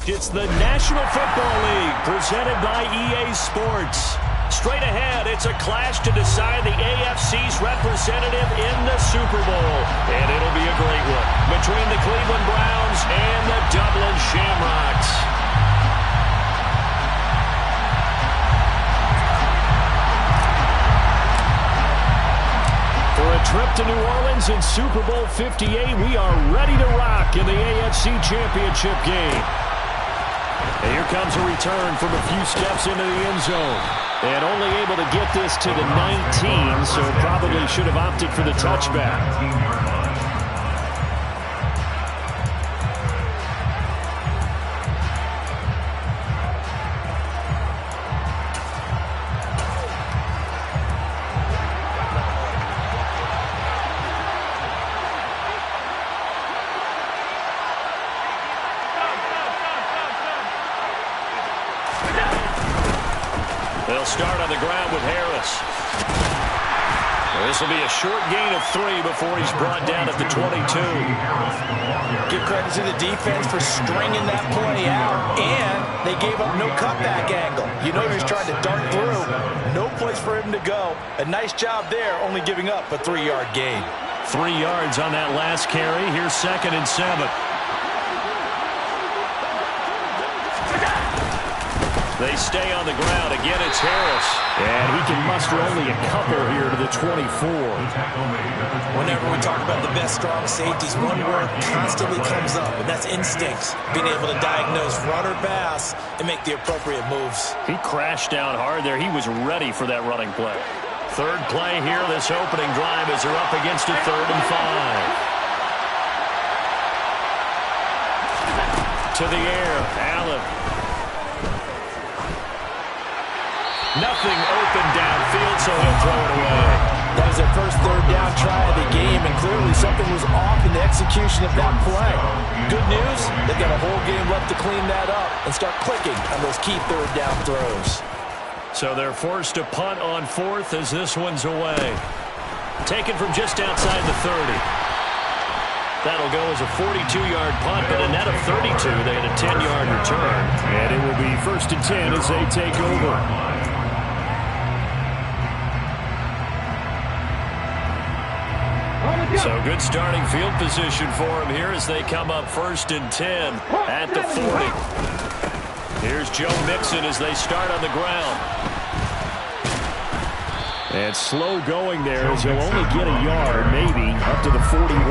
It's the National Football League presented by EA Sports. Straight ahead, it's a clash to decide the AFC's representative in the Super Bowl. And it'll be a great one between the Cleveland Browns and the Dublin Shamrocks. For a trip to New Orleans in Super Bowl 58, we are ready to rock in the AFC Championship game. And here comes a return from a few steps into the end zone. And only able to get this to the 19, so probably should have opted for the touchback. They'll start on the ground with Harris. This will be a short gain of 3 before he's brought down at the 22. Give credit to the defense for stringing that play out, and they gave up no cutback angle. You know he's trying to dart through. No place for him to go. A nice job there, only giving up a 3-yard gain. 3 yards on that last carry. Here's 2nd and 7. They stay on the ground. Again, it's Harris. And he can muster only a couple here to the 24. Whenever we talk about the best strong safeties, one word constantly comes up, and that's instincts. Being able to diagnose run or pass and make the appropriate moves. He crashed down hard there. He was ready for that running play. Third play here, this opening drive as they're up against a 3rd and 5. To the air, Allen. Nothing open downfield, so he'll throw it away. That was their first 3rd down try of the game, and clearly something was off in the execution of that play. Good news, they've got a whole game left to clean that up and start clicking on those key 3rd down throws. So they're forced to punt on 4th as this one's away. Taken from just outside the 30. That'll go as a 42-yard punt, but a net of 32. They had a 10-yard return. And it will be 1st and 10 as they take over. So good starting field position for him here as they come up 1st and 10 at the 40. Here's Joe Mixon as they start on the ground. And slow going there as he'll only get a yard, maybe, up to the 41. The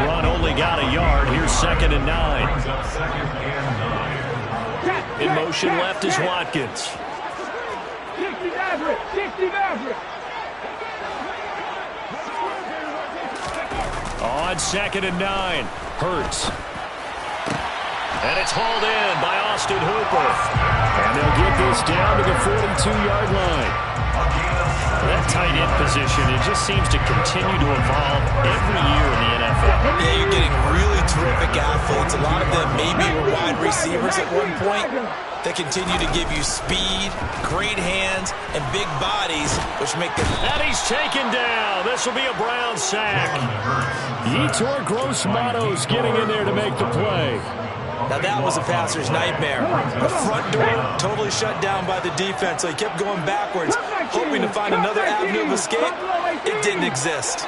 run only got a yard. Here's 2nd and 9. In motion left is Watkins. On 2nd and 9, Hurts. And it's hauled in by Austin Hooper. And they'll get this down to the 42-yard line. That tight end position, it just seems to continue to evolve every year in the NFL. Yeah, you're getting really terrific athletes. A lot of them maybe were wide receivers at one point. They continue to give you speed, great hands, and big bodies, which make them... And he's taken down. This will be a Brown sack. Yetur Gross-Matos getting in there to make the play. Now that was a passer's nightmare. The front door totally shut down by the defense, so he kept going backwards, hoping to find another avenue of escape. It didn't exist.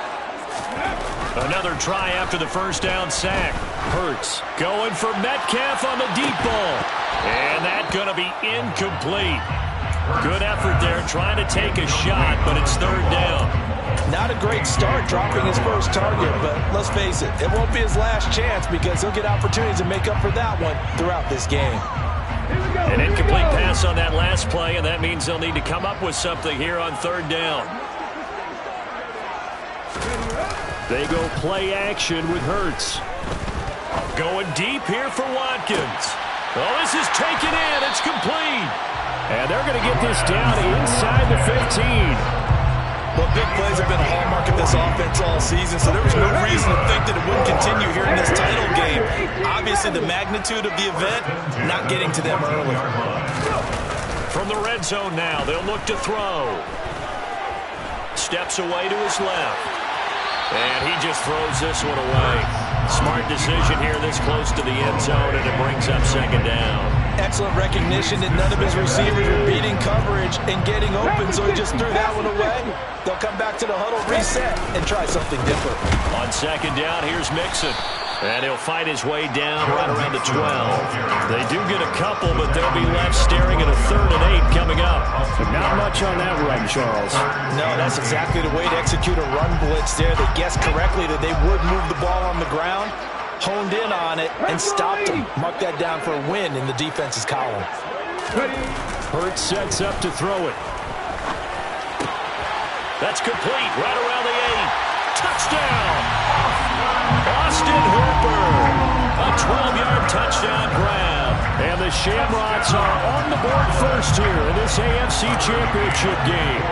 Another try after the first down sack. Hurts going for Metcalf on the deep ball. And that's going to be incomplete. Good effort there trying to take a shot, but it's 3rd down. Not a great start dropping his first target, but let's face it, it won't be his last chance because he'll get opportunities to make up for that one throughout this game. An incomplete pass on that last play, and that means they'll need to come up with something here on 3rd down. They go play action with Hurts. Going deep here for Watkins. Oh, this is taken in. It's complete. And they're going to get this down inside the 15. Well, big plays have been a hallmark of this offense all season, so there was no reason to think that it wouldn't continue here in this title game. Obviously, the magnitude of the event not getting to them early. From the red zone now, they'll look to throw. Steps away to his left. And he just throws this one away. Smart decision here this close to the end zone, and it brings up second down. Excellent recognition that none of his receivers were beating coverage and getting open, so he just threw that one away. They'll come back to the huddle, reset, and try something different. On second down, here's Mixon. And he'll fight his way down right around the 12. They do get a couple, but they'll be left staring at a 3rd and 8 coming up. Not much on that run, Charles. No, that's exactly the way to execute a run blitz there. They guessed correctly that they would move the ball on the ground, honed in on it, and stopped them. Mark that down for a win in the defense's column. Hurts sets up to throw it. That's complete right around the 8. Touchdown! Austin Hooper, a 12-yard touchdown grab. And the Shamrocks are on the board first here in this AFC Championship game.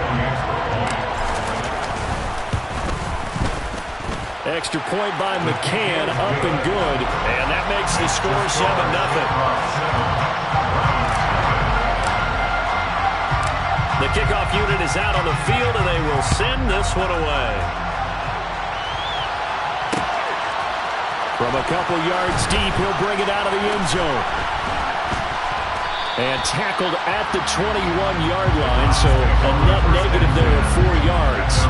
Extra point by McCann, up and good. And that makes the score 7-0. The kickoff unit is out on the field, and they will send this one away. From a couple yards deep, he'll bring it out of the end zone. And tackled at the 21-yard line, so a net negative there of 4 yards.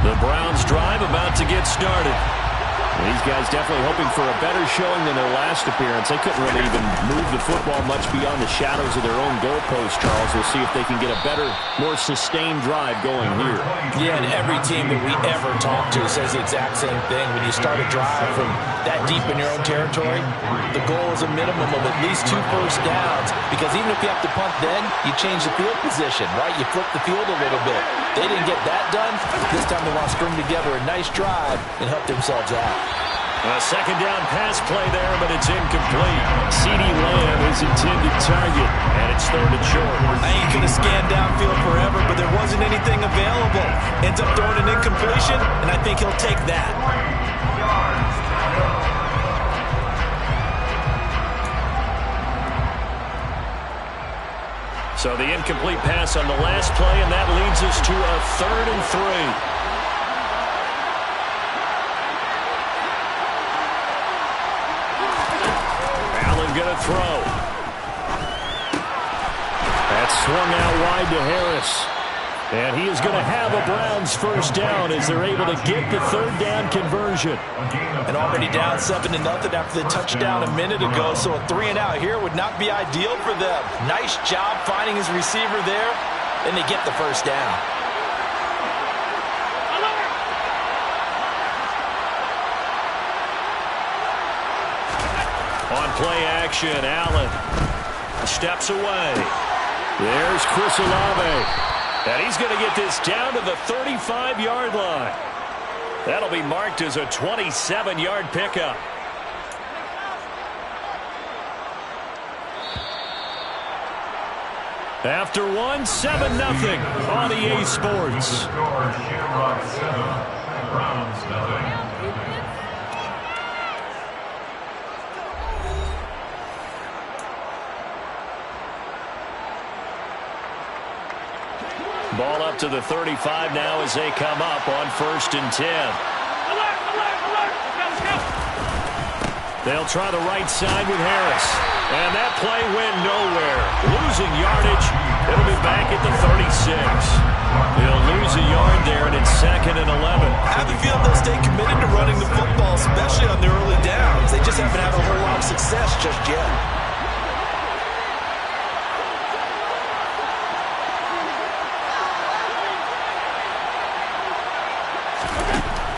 The Browns drive about to get started. These guys definitely hoping for a better showing than their last appearance. They couldn't really even move the football much beyond the shadows of their own goalpost, Charles. We'll see if they can get a better, more sustained drive going here. Yeah, and every team that we ever talk to says the exact same thing. When you start a drive from that deep in your own territory, the goal is a minimum of at least 2 first downs, because even if you have to punt then, you change the field position, right? You flip the field a little bit. They didn't get that done. This time they want to string together a nice drive and help themselves out. A second down pass play there, but it's incomplete. CeeDee Lamb is intended target, and it's 3rd and short. I ain't going to scan downfield forever, but there wasn't anything available. Ends up throwing an incompletion, and I think he'll take that. So the incomplete pass on the last play, and that leads us to a 3rd and 3. Going to throw. That's swung out wide to Harris. And he is going to have a Browns first down as they're able to get the 3rd down conversion. And already down 7-0 after the touchdown a minute ago, so a 3 and out here would not be ideal for them. Nice job finding his receiver there, and they get the first down. On play action, Allen steps away. There's Chris Olave. And he's going to get this down to the 35-yard line. That'll be marked as a 27-yard pickup. After 1, 7-0 on EA Sports. Ball up to the 35 now as they come up on 1st and 10. They'll try the right side with Harris. And that play went nowhere. Losing yardage. It'll be back at the 36. They'll lose a yard there, and it's 2nd and 11. I have a feeling they'll stay committed to running the football, especially on the early downs. They just haven't had a whole lot of success just yet.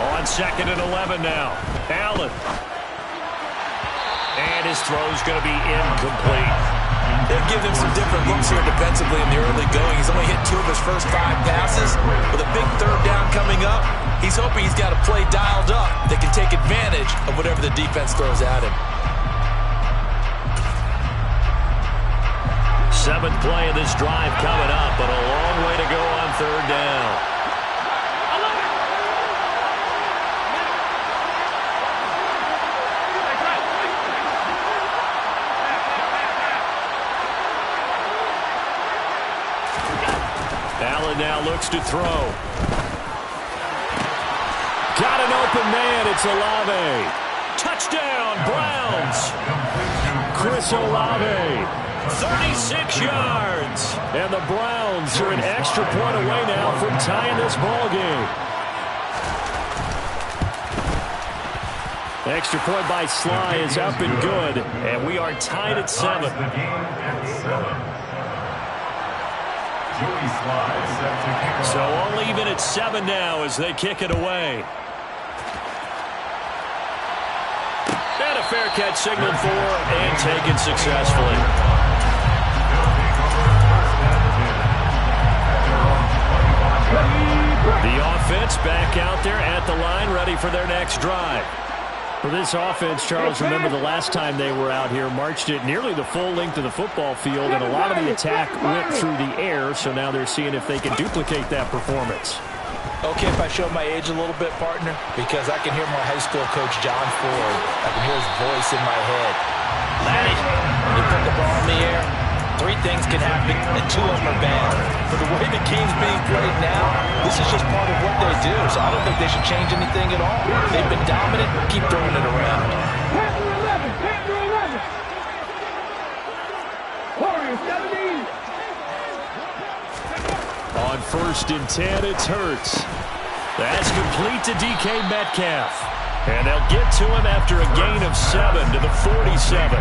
On 2nd and 11 now. Allen. And his throw's going to be incomplete. They've given him some different looks here defensively in the early going. He's only hit 2 of his first 5 passes. With a big 3rd down coming up, he's hoping he's got a play dialed up that can take advantage of whatever the defense throws at him. 7th play of this drive coming up, but a long way to go on 3rd down. Allen now looks to throw. Got an open man. It's Olave. Touchdown, Browns. Chris Olave, 36 yards. And the Browns are an extra point away now from tying this ball game. Extra point by Sly is up and good. And we are tied at 7. So all even at 7 now as they kick it away. And a fair catch signaled for and taken successfully. The offense back out there at the line, ready for their next drive. For this offense, Charles, remember the last time they were out here, marched it nearly the full length of the football field, and a lot of the attack went through the air, so now they're seeing if they can duplicate that performance. Okay, if I show my age a little bit, partner, because I can hear my high school coach, John Ford. I can hear his voice in my head. Laddie, when you put the ball in the air, 3 things can happen, and 2 of them are bad. For the way the game's being played now, this is just part of what they do, so I don't think they should change anything at all. They've been dominant. Keep throwing it around. On 1st and 10, it's Hurts. That's complete to DK Metcalf. And they'll get to him after a gain of 7 to the 47.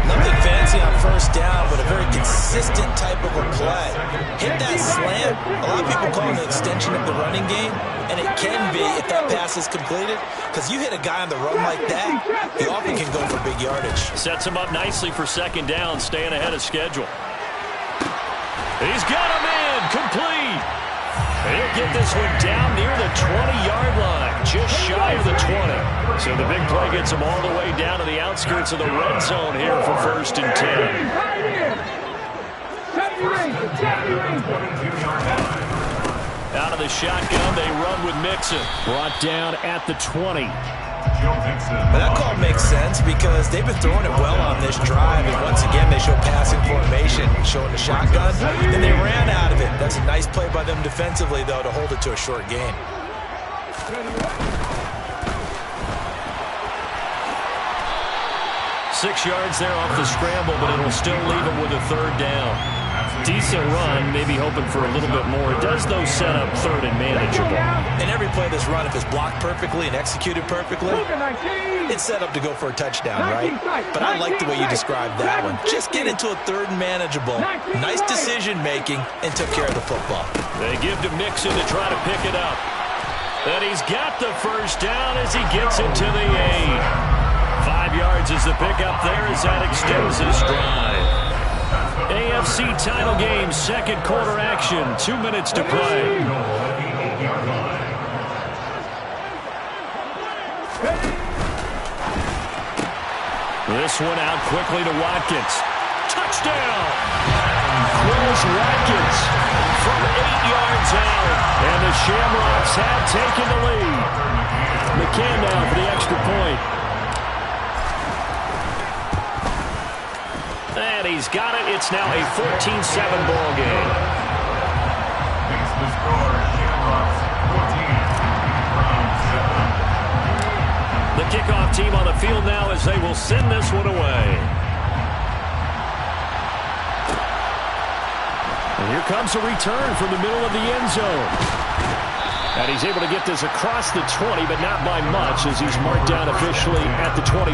Nothing fancy on 1st down, but a very consistent type of a play. Hit that slant. A lot of people call it an extension of the running game, and it can be if that pass is completed, because you hit a guy on the run like that, he often can go for big yardage. Sets him up nicely for 2nd down, staying ahead of schedule. He's got him in, complete. He'll get this one down near the 20-yard line, just shy of the 20. So the big play gets him all the way down to the outskirts of the red zone here for 1st and 10. Out of the shotgun, they run with Mixon. Brought down at the 20. But that call makes sense because they've been throwing it well on this drive, and once again they show passing formation, showing the shotgun, and they ran out of it. That's a nice play by them defensively, though, to hold it to a short gain. Six yards there off the scramble, but it'll still leave him with a 3rd down. Decent run, maybe hoping for a little bit more. It does, though, set up 3rd and manageable. And every play this run, if it's blocked perfectly and executed perfectly, it's set up to go for a touchdown, right? But I like the way you described that one. Just get into a 3rd and manageable. Nice decision-making and took care of the football. They give to Mixon to try to pick it up. And he's got the 1st down as he gets it to the 8. 5 yards is the pickup there as that extends his drive. AFC title game, 2nd quarter action, 2 minutes to play. This one out quickly to Watkins. Touchdown! Chris Watkins from 8 yards out, and the Shamrocks have taken the lead. McCann now for the extra point. And he's got it. It's now a 14-7 ball game. The kickoff team on the field now as they will send this one away. And here comes a return from the middle of the end zone. And he's able to get this across the 20, but not by much as he's marked down officially at the 21.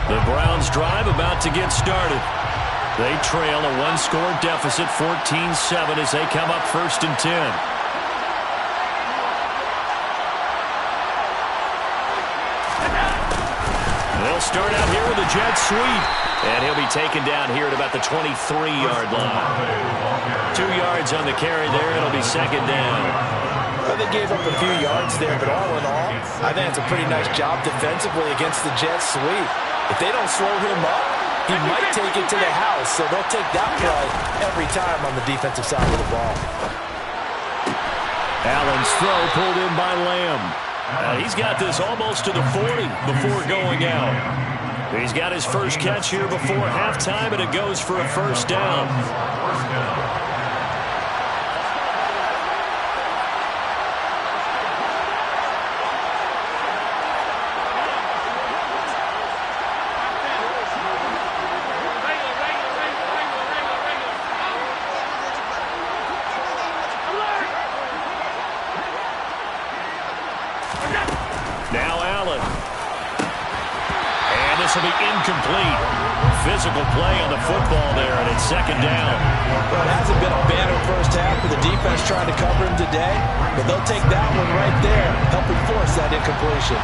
The Browns drive about to get started. They trail a 1-score deficit, 14-7, as they come up 1st and 10. They'll start out here with a jet sweep. And he'll be taken down here at about the 23-yard line. 2 yards on the carry there. It'll be 2nd down. Well, they gave up a few yards there, but all in all, I think it's a pretty nice job defensively against the jet sweep. If they don't slow him up, he might take it to the house, so they'll take that play every time on the defensive side of the ball. Allen's throw pulled in by Lamb. He's got this almost to the 40 before going out. He's got his first catch here before halftime, and it goes for a first down. Now Allen. And this will be incomplete. Physical play on the football there, and it's second down. Well, it hasn't been a banner first half with the defense trying to cover him today, but they'll take that one right there, helping force that incompletion.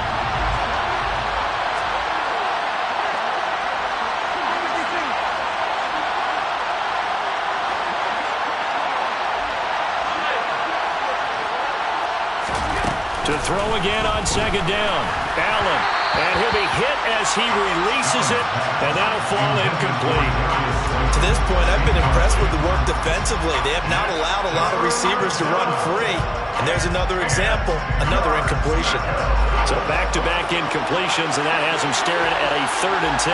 To throw again on second down. Allen. And he'll be hit as he releases it, and that'll fall incomplete. To this point, I've been impressed with the work defensively. They have not allowed a lot of receivers to run free. And there's another example, another incompletion. So back-to-back incompletions, and that has him staring at a 3rd and 10.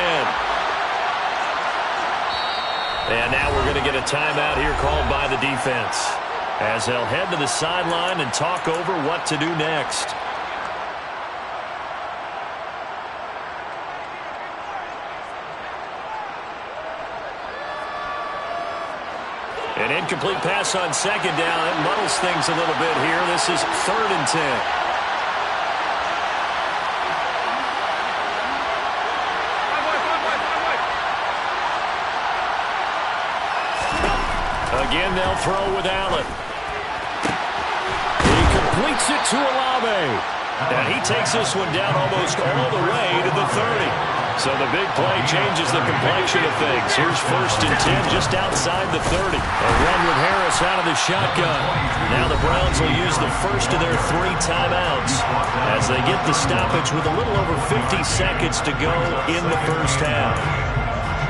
And now we're going to get a timeout here called by the defense, as they'll head to the sideline and talk over what to do next. An incomplete pass on second down. It muddles things a little bit here. This is 3rd and 10. Again, they'll throw with Allen. He completes it to Olave. And he takes this one down almost all the way to the 30. So the big play changes the complexion of things. Here's 1st and 10 just outside the 30. A run with Harris out of the shotgun. Now the Browns will use the first of their 3 timeouts as they get the stoppage with a little over 50 seconds to go in the first half.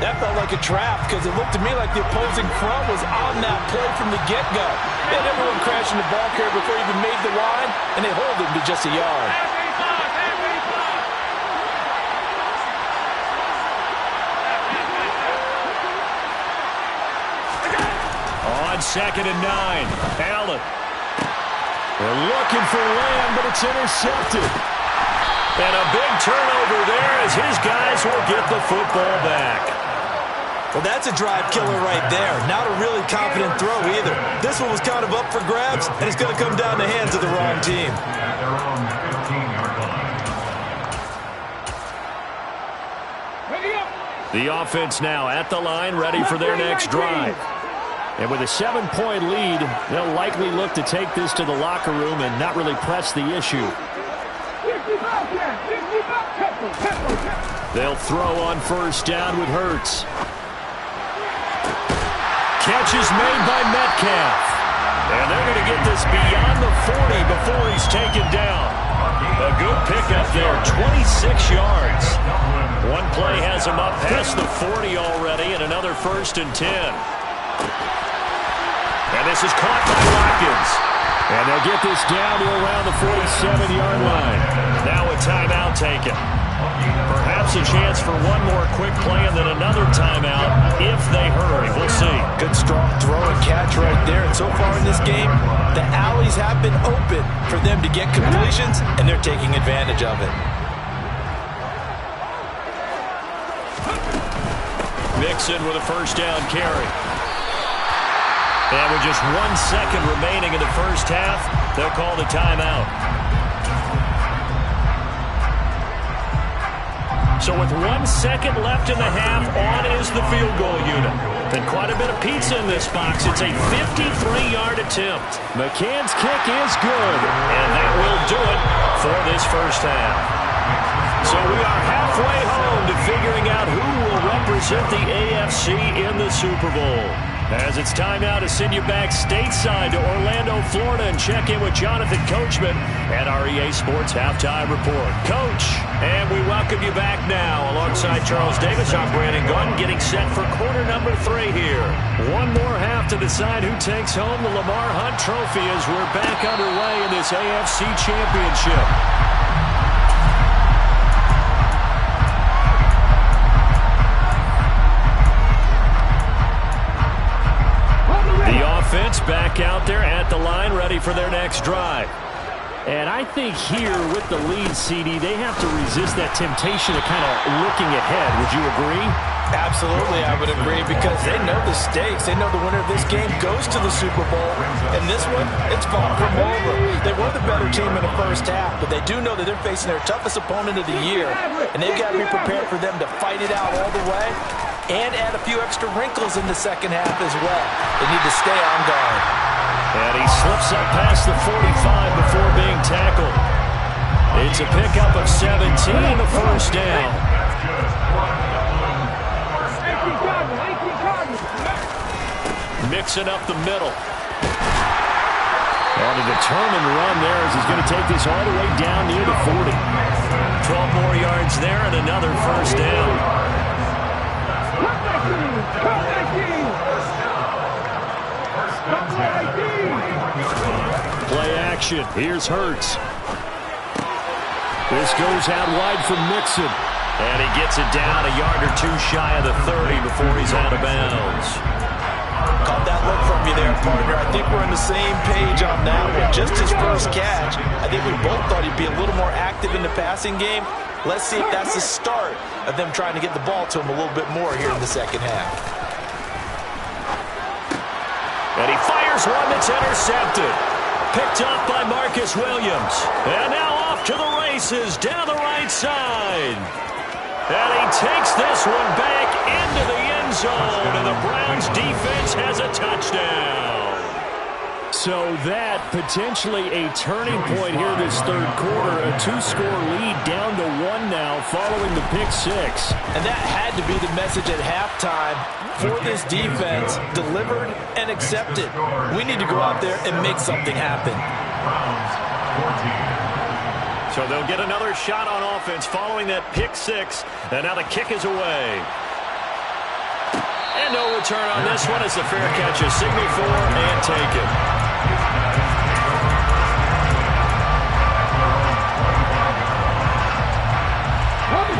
That felt like a trap because it looked to me like the opposing front was on that play from the get-go. They had everyone crashing the ball carrier before he even made the line, and they hold him to just a yard. On 2nd and 9, Allen. They're looking for Lamb, but it's intercepted. And a big turnover there as his guys will get the football back. Well, that's a drive killer right there. Not a really confident throw either. This one was kind of up for grabs, and it's going to come down the hands of the wrong team. The offense now at the line, ready for their next drive. And with a 7-point lead, they'll likely look to take this to the locker room and not really press the issue. They'll throw on 1st down with Hurts. Catch is made by Metcalf. And they're going to get this beyond the 40 before he's taken down. A good pickup there, 26 yards. One play has him up past the 40 already, and another 1st and 10. And this is caught by Watkins. And they'll get this down to around the 47-yard line. Now a timeout taken. Perhaps a chance for one more quick play and then another timeout if they hurry. We'll see. Good strong throw and catch right there. And so far in this game, the alleys have been open for them to get completions, and they're taking advantage of it. Mixon with a 1st down carry. And with just 1 second remaining in the first half, they'll call the timeout. So with 1 second left in the half, on is the field goal unit. And quite a bit of pizza in this box. It's a 53-yard attempt. McCann's kick is good, and that will do it for this first half. So we are halfway home to figuring out who will represent the AFC in the Super Bowl. As it's time now to send you back stateside to Orlando, Florida, and check in with Jonathan Coachman at our EA Sports Halftime Report. Coach, and we welcome you back now. Alongside Charles Davis, I'm Brandon Gunn, getting set for quarter number 3 here. One more half to decide who takes home the Lamar Hunt Trophy as we're back underway in this AFC Championship. offense back out there at the line, ready for their next drive. And I think here with the lead, CD, they have to resist that temptation of kind of looking ahead. Would you agree? Absolutely, I would agree, because they know the stakes. They know the winner of this game goes to the Super Bowl. And this one, it's far from over. They were the better team in the first half, but they do know that they're facing their toughest opponent of the year. And they've got to be prepared for them to fight it out all the way and add a few extra wrinkles in the second half as well. They need to stay on guard. And he slips up past the 45 before being tackled. It's a pickup of 17 and a first down. Mixing up the middle. On a determined run there as he's going to take this all the way down near the 40. 12 more yards there and another first down. Play action. Here's Hurts. This goes out wide from Mixon. And he gets it down a yard or two shy of the 30 before he's out of bounds. Caught that look from you there, partner. I think we're on the same page on that one. Just his first catch. I think we both thought he'd be a little more active in the passing game. Let's see if that's the start of them trying to get the ball to him a little bit more here in the second half. And he fires one that's intercepted. Picked up by Marcus Williams. And now off to the races down the right side. And he takes this one back into the end zone. And the Browns defense has a touchdown. So that potentially a turning point here this third quarter. A two-score lead down to one now following the pick six. And that had to be the message at halftime for this defense. Delivered and accepted. We need to go out there and make something happen. So they'll get another shot on offense following that pick six. And now the kick is away. And no return on this one as the fair catch is signaled for and taken.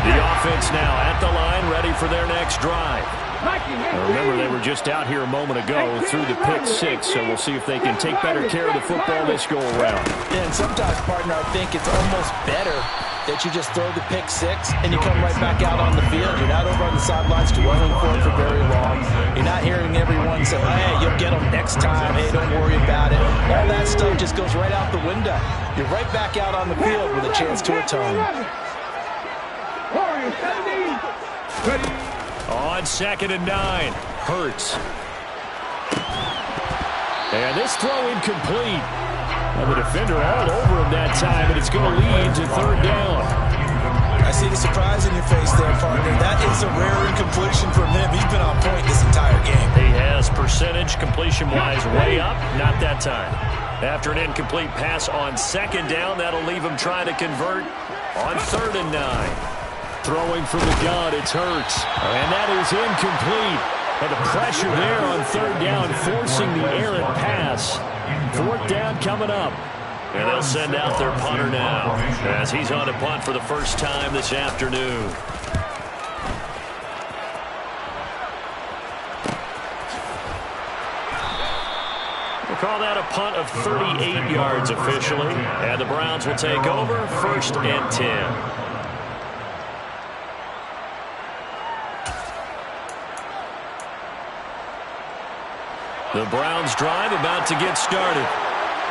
The offense now at the line, ready for their next drive. Now remember, they were just out here a moment ago through the pick six, so we'll see if they can take better care of the football this go-around. Yeah, and sometimes, partner, I think it's almost better that you just throw the pick six and you come right back out on the field. You're not over on the sidelines dwelling for it for very long. You're not hearing everyone say, hey, you'll get them next time. Hey, don't worry about it. All that stuff just goes right out the window. You're right back out on the field with a chance to atone. On 2nd and 9, Hurts. And this throw incomplete. And the defender all over him that time, and it's going to lead to third down. I see the surprise in your face there, partner. That is a rare incompletion from him. He's been on point this entire game. He has percentage completion-wise way up, not that time. After an incomplete pass on 2nd down, that'll leave him trying to convert on 3rd and 9. Throwing from the gun, it's Hurts. And that is incomplete. And the pressure there on 3rd down, forcing the errant pass. 4th down coming up. And they'll send out their punter now as he's on to punt for the first time this afternoon. We'll call that a punt of 38 yards officially. And the Browns will take over 1st and 10. The Browns drive about to get started.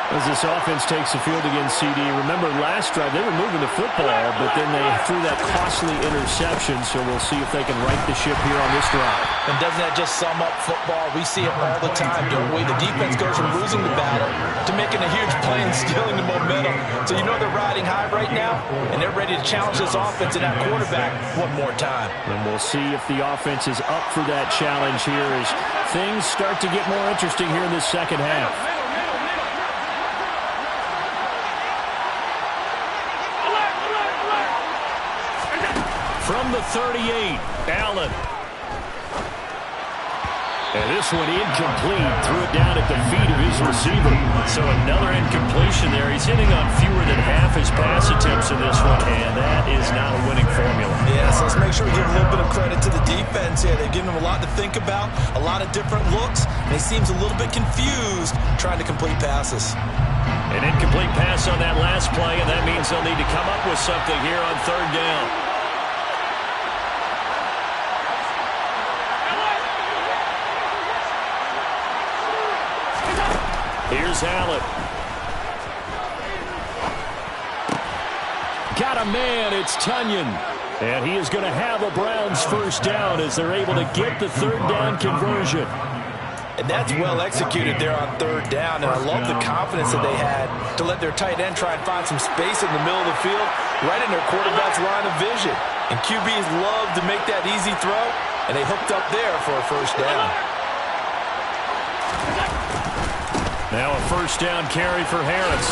As this offense takes the field against CD, remember last drive they were moving the football, but then they threw that costly interception, so we'll see if they can right the ship here on this drive. And doesn't that just sum up football? We see it all the time, don't we? The defense goes from losing the battle to making a huge play and stealing the momentum. So you know they're riding high right now, and they're ready to challenge this offense and that quarterback one more time. And we'll see if the offense is up for that challenge here as things start to get more interesting here in this second half. From the 38, Allen. And this one incomplete. Threw it down at the feet of his receiver. So another incompletion there. He's hitting on fewer than half his pass attempts in this one, and that is not a winning formula. Yeah, so let's make sure we give a little bit of credit to the defense here. They've given him a lot to think about, a lot of different looks, and he seems a little bit confused trying to complete passes. An incomplete pass on that last play, and that means they'll need to come up with something here on third down. Here's Allen. Got a man, it's Tunyon. And he is going to have a Browns first down as they're able to get the third down conversion. And that's well executed there on third down, and I love the confidence that they had to let their tight end try and find some space in the middle of the field, right in their quarterback's line of vision. And QBs love to make that easy throw, and they hooked up there for a first down. Now a first down carry for Harris.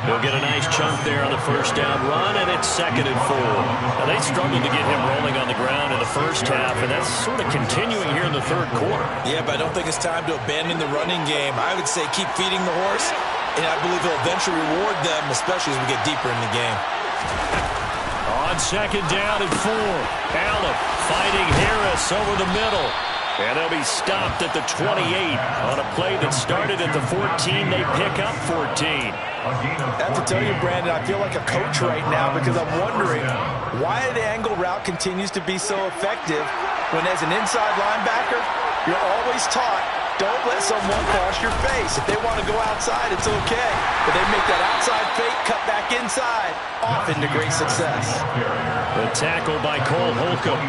He'll get a nice chunk there on the first down run, and it's 2nd and 4. Now, they struggled to get him rolling on the ground in the first half, and that's sort of continuing here in the third quarter. Yeah, but I don't think it's time to abandon the running game. I would say keep feeding the horse, and I believe he'll eventually reward them, especially as we get deeper in the game. On 2nd down and 4, Allen fighting Harris over the middle. And they'll be stopped at the 28 on a play that started at the 14. They pick up 14. I have to tell you, Brandon, I feel like a coach right now because I'm wondering why the angle route continues to be so effective when as an inside linebacker, you're always taught, don't let someone cross your face. If they want to go outside, it's okay. But they make that outside fake, cut back inside, off into great success. The tackle by Cole Holcomb.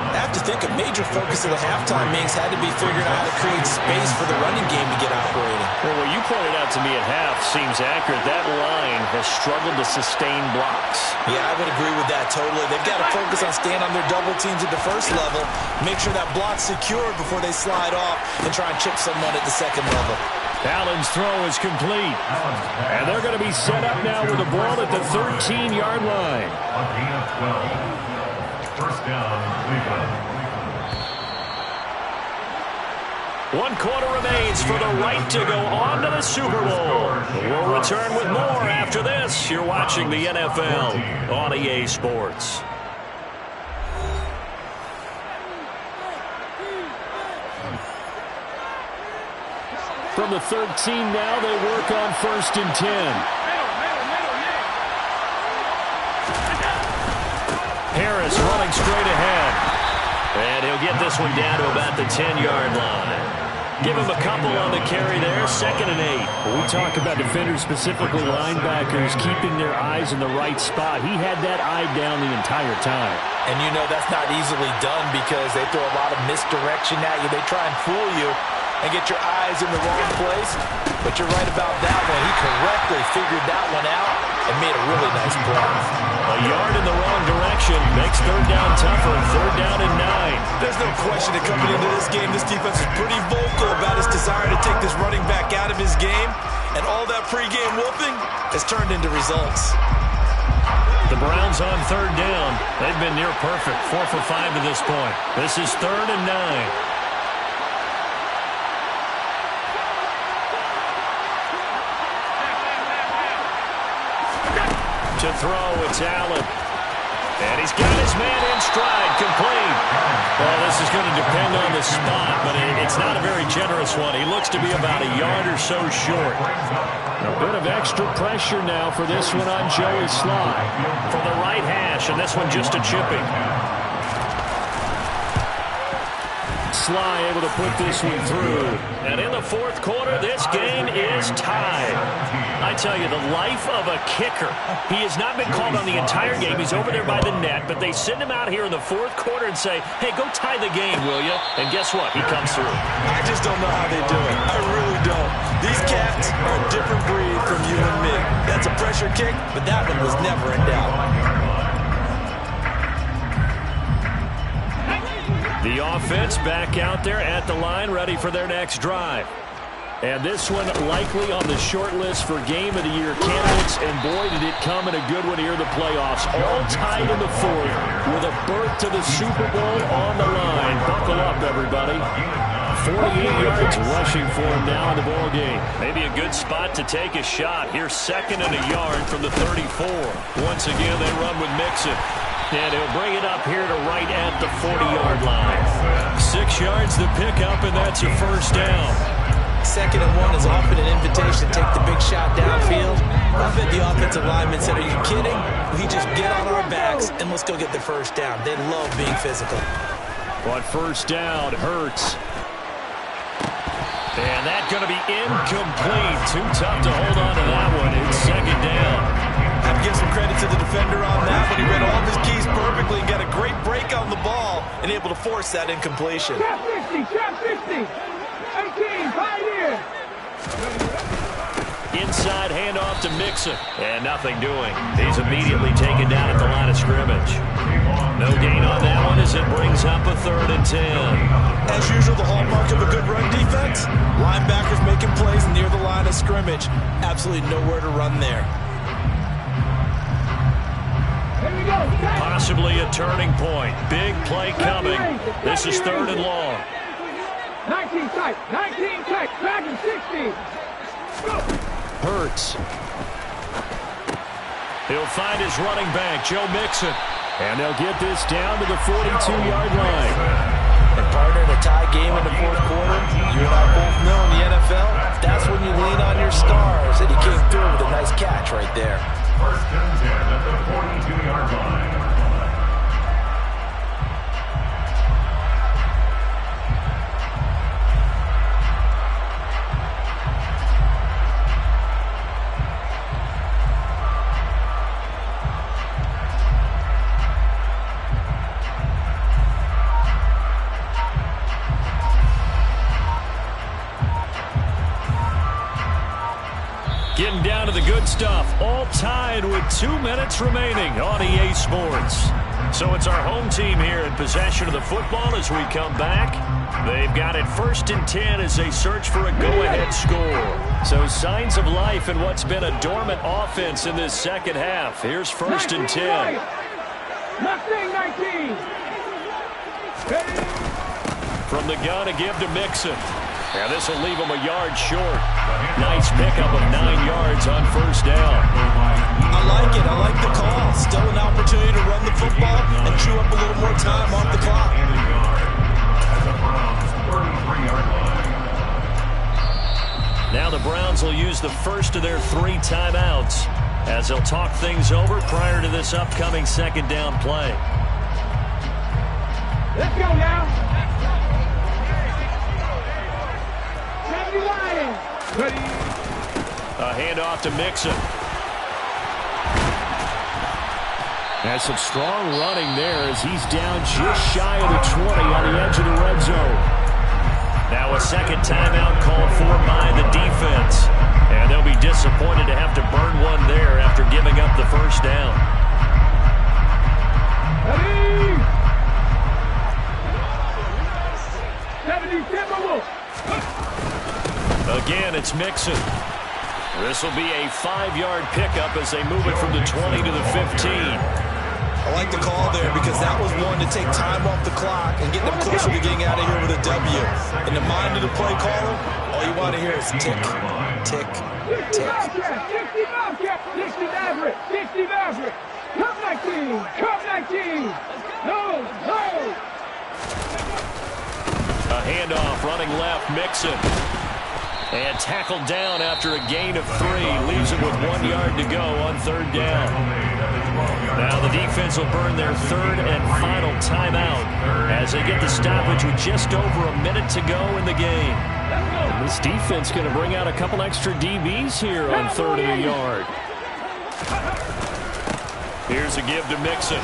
I have to think a major focus of the halftime meetings had to be figuring out how to create space for the running game to get operating. Well, what you pointed out to me at half seems accurate. That line has struggled to sustain blocks. Yeah, I would agree with that totally. They've got to focus on staying on their double teams at the first level, make sure that block's secured before they slide off and try and chip someone at the second level. Allen's throw is complete. And they're going to be set up now with the ball at the 13-yard line. First down, Cleveland. 1 quarter remains for the right to go on to the Super Bowl. We'll return with more after this. You're watching the NFL on EA Sports. From the 13 now, they work on 1st and 10. Harris running straight ahead. And he'll get this one down to about the 10-yard line. Give him a couple on the carry there, 2nd and 8. We talk about defenders, specifically linebackers, keeping their eyes in the right spot. He had that eye down the entire time. And you know that's not easily done because they throw a lot of misdirection at you. They try and fool you and get your eyes in the wrong place. But you're right about that one. He correctly figured that one out and made a really nice play. A yard in the wrong direction makes third down tougher. 3rd down and 9. There's no question that coming into this game, this defense is pretty vocal about his desire to take this running back out of his game. And all that pregame whooping has turned into results. The Browns on 3rd down. They've been near perfect. 4 for 5 to this point. This is 3rd and 9. To throw, it's Allen. And he's got his man in stride, complete. Well, this is going to depend on the spot, but it's not a very generous one. He looks to be about a yard or so short. A bit of extra pressure now for this one on Joey Sly. From the right hash, and this one just a chipping. Sly able to put this one through. And in the 4th quarter, this game is tied. I tell you, the life of a kicker. He has not been called on the entire game. He's over there by the net, but they send him out here in the 4th quarter and say, hey, go tie the game, will you? And guess what? He comes through. I just don't know how they do it. I really don't. These cats are a different breed from you and me. That's a pressure kick, but that one was never in doubt. The offense back out there at the line, ready for their next drive. And this one likely on the short list for Game of the Year candidates. And boy, did it come in a good one here in the playoffs. All tied in the fourth with a berth to the Super Bowl on the line. Buckle up, everybody. 48 yards rushing for him now in the ball game. Maybe a good spot to take a shot. Here's 2nd and a yard from the 34. Once again, they run with Mixon. And he'll bring it up here to right at the 40-yard line. 6 yards to pick up, and that's a first down. 2nd and 1 is often an invitation to take the big shot downfield. I bet the offensive lineman said, are you kidding? We just get on our backs and let's go get the first down. They love being physical. But first down hurts. And that's going to be incomplete. Too tough to hold on to that one. It's 2nd down. I have to give some credit to the defender on that one. He read all of his keys perfectly and got a great break on the ball and able to force that incompletion. Trap 50, 18, right here. Inside handoff to Mixon. And nothing doing. He's immediately taken down at the line of scrimmage. No gain on that one as it brings up a 3rd and 10. As usual, the hallmark of a good run defense, linebackers making plays near the line of scrimmage. Absolutely nowhere to run there. Here we go. Possibly a turning point. Big play coming. This is 3rd and long. 19 tight, back in 60. Go. Hurts. He'll find his running back, Joe Mixon. And they'll get this down to the 42-yard line. And partner, in a tie game in the 4th quarter, you and I both know in the NFL, that's when you lean on your stars. And he came through with a nice catch right there. 1st and 10 at the 42-yard line. Getting down to the good stuff. All tied with 2 minutes remaining on EA Sports. So it's our home team here in possession of the football as we come back. They've got it 1st and 10 as they search for a go-ahead score. So signs of life in what's been a dormant offense in this second half. Here's 1st and 10. Left thing, 19. From the gun, a give to Mixon. And this will leave him a yard short. Nice pickup of 9 yards on 1st down. I like it. I like the call. Still an opportunity to run the football and chew up a little more time off the clock. Now the Browns will use the first of their 3 timeouts as they'll talk things over prior to this upcoming 2nd down play. Let's go now. A handoff to Mixon. That's some strong running there as he's down just shy of the 20 on the edge of the red zone. Now a 2nd timeout called for by the defense. And they'll be disappointed to have to burn one there after giving up the 1st down. Again, it's Mixon. This will be a 5-yard pickup as they move it from the 20 to the 15. I like the call there because that was one to take time off the clock and get them closer to getting out of here with a W. In the mind of the play caller, all you want to hear is tick, tick, tick. 60 Maverick, 60 Maverick, 60 Maverick. Come 19, no. A handoff running left, Mixon. And tackled down after a gain of 3. Leaves him with 1 yard to go on 3rd down. Now the defense will burn their 3rd and final timeout as they get the stoppage with just over a minute to go in the game. And this defense going to bring out a couple extra DBs here on 3rd and a yard. Here's a give to Mixon.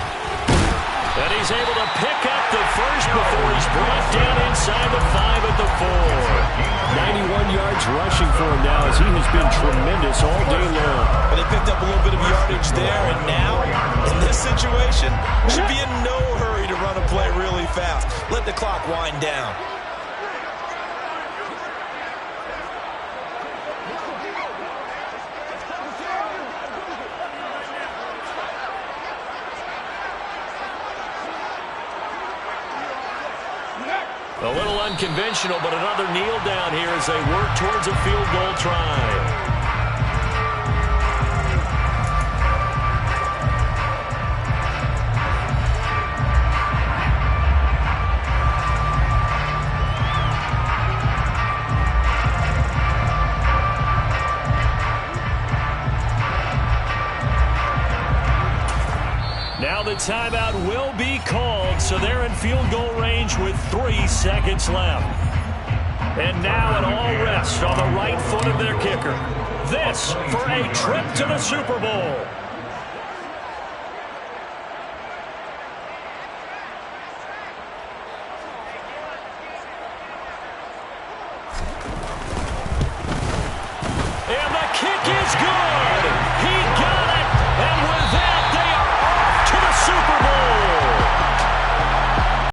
And he's able to pick up the first before he's brought down inside the 5 at the 4. 91 yards rushing for him now as he has been tremendous all day long. But they picked up a little bit of yardage there, and now, in this situation, should be in no hurry to run a play really fast. Let the clock wind down. A little unconventional, but another kneel down here as they work towards a field goal try. Now the timeout will be called, so they're in field goal range with 3 seconds left. And now it all rests on the right foot of their kicker. This for a trip to the Super Bowl. And the kick is good.